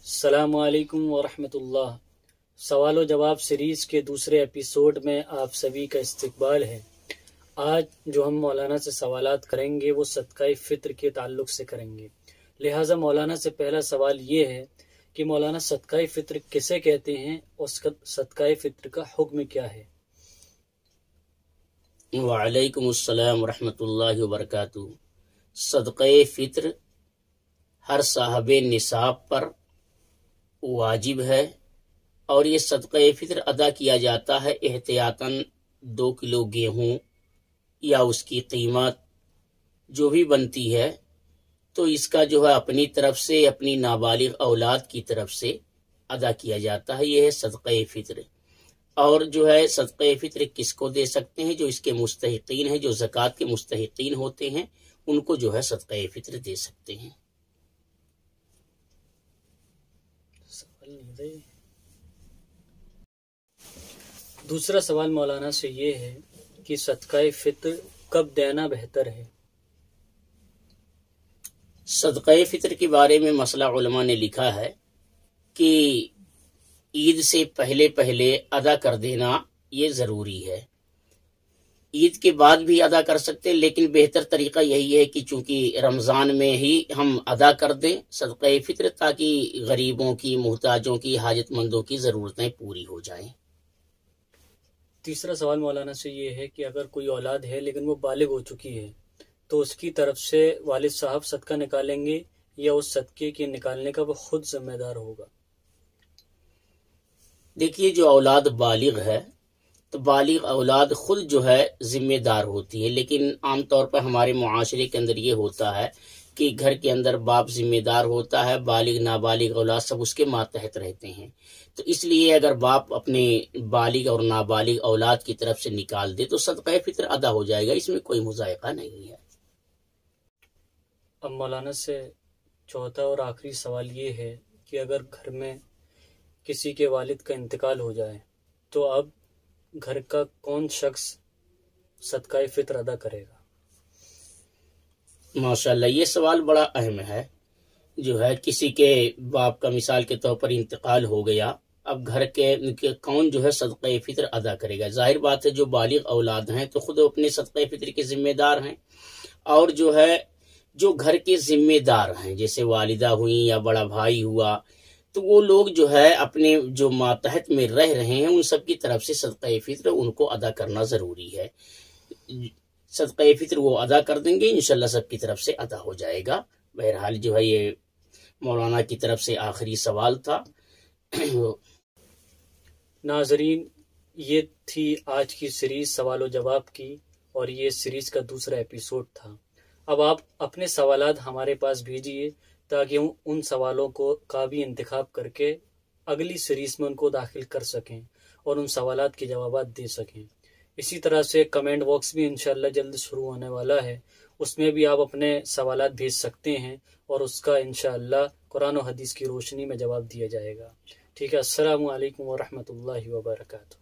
अस्सलामु अलैकुम वरहमतुल्लाह। सवाल व जवाब सीरीज़ के दूसरे एपिसोड में आप सभी का इस्तकबाल है। आज जो हम मौलाना से सवालात करेंगे वो सदक़ाए फ़ित्र के ताल्लुक़ से करेंगे। लिहाजा मौलाना से पहला सवाल ये है कि मौलाना सदक़ाए फ़ित्र किसे कहते हैं और सदक़ाए फ़ित्र का हुक्म क्या है? वालेकुम अस्सलाम वरहमतुल्लाहि वबरकातुहू। सदक़ाए फ़ित्र हर साहबे निसाब पर वाजिब है और ये सदक़ाए फ़ित्र अदा किया जाता है एहतियातन 2 किलो गेहूँ या उसकी कीमत जो भी बनती है, तो इसका जो है अपनी तरफ से अपनी नाबालिग औलाद की तरफ से अदा किया जाता है। यह है सदक़ाए फ़ित्र। और जो है सदक़ाए फ़ित्र किसको दे सकते हैं? जो इसके मुस्तहिक़ीन हैं, जो ज़कात के मुस्तहिक़ीन होते हैं, उनको जो है सदक़ाए फ़ित्र दे सकते हैं। दूसरा सवाल मौलाना से ये है कि सदक़ाए फ़ित्र कब देना बेहतर है? सदक़ाए फ़ित्र के बारे में मसला उलमा ने लिखा है कि ईद से पहले पहले अदा कर देना ये ज़रूरी है। ईद के बाद भी अदा कर सकते हैं, लेकिन बेहतर तरीका यही है कि चूंकि रमज़ान में ही हम अदा कर दें सदक़ाए फ़ित्र, ताकि गरीबों की, मुहताजों की, हाजतमंदों की ज़रूरतें पूरी हो जाएं। तीसरा सवाल मौलाना से ये है कि अगर कोई औलाद है लेकिन वो बालिग हो चुकी है तो उसकी तरफ से वालिद साहब सदका निकालेंगे या उस सदके के निकालने का वो खुद जिम्मेदार होगा? देखिए, जो औलाद बालिग है तो बालिग औलाद खुद जो है जिम्मेदार होती है, लेकिन आमतौर पर हमारे मुआशरे के अंदर ये होता है कि घर के अंदर बाप जिम्मेदार होता है, बालिग नाबालिग औलाद सब उसके मातहत रहते हैं। तो इसलिए अगर बाप अपने बालिग और नाबालिग औलाद की तरफ से निकाल दे तो सदक़ाए फ़ित्र अदा हो जाएगा, इसमें कोई मुज़ायक़ा नहीं है। अब मौलाना से चौथा और आखिरी सवाल ये है कि अगर घर में किसी के वालिद का इंतकाल हो जाए तो अब घर का कौन शख्स सदक़ाए फ़ित्र अदा करेगा? माशाअल्लाह, ये सवाल बड़ा अहम है। जो है किसी के बाप का मिसाल के तौर पर इंतकाल हो गया, अब घर के कौन जो है सदक़ाए फ़ित्र अदा करेगा? जाहिर बात है जो बालिग औलाद हैं तो खुद अपने सदक़ाए फ़ित्र के जिम्मेदार हैं, और जो है जो घर के जिम्मेदार हैं जैसे वालिदा हुई या बड़ा भाई हुआ, तो वो लोग जो है अपने जो मातहत में रह रहे हैं उन सब की तरफ से सदक़ाए फ़ित्र उनको अदा करना ज़रूरी है। सदक़ाए फ़ित्र वो अदा कर देंगे, इंशाअल्लाह सबकी तरफ से अदा हो जाएगा। बहरहाल जो है ये मौलाना की तरफ से आखिरी सवाल था। नाज़रीन, ये थी आज की सीरीज़ सवाल व जवाब की और ये सीरीज़ का दूसरा एपिसोड था। अब आप अपने सवालात हमारे पास भेजिए ताकि हम उन सवालों को का भी इंतखाब करके अगली सीरीज़ में उनको दाखिल कर सकें और उन सवालात के जवाबात दे सकें। इसी तरह से कमेंट बॉक्स भी इंशाअल्लाह जल्द शुरू होने वाला है, उसमें भी आप अपने सवालात भेज सकते हैं और उसका इंशाअल्लाह कुरान और हदीस की रोशनी में जवाब दिया जाएगा। ठीक है। अस्सलामु अलैकुम वरहमतुल्लाहि वबरकातुहू।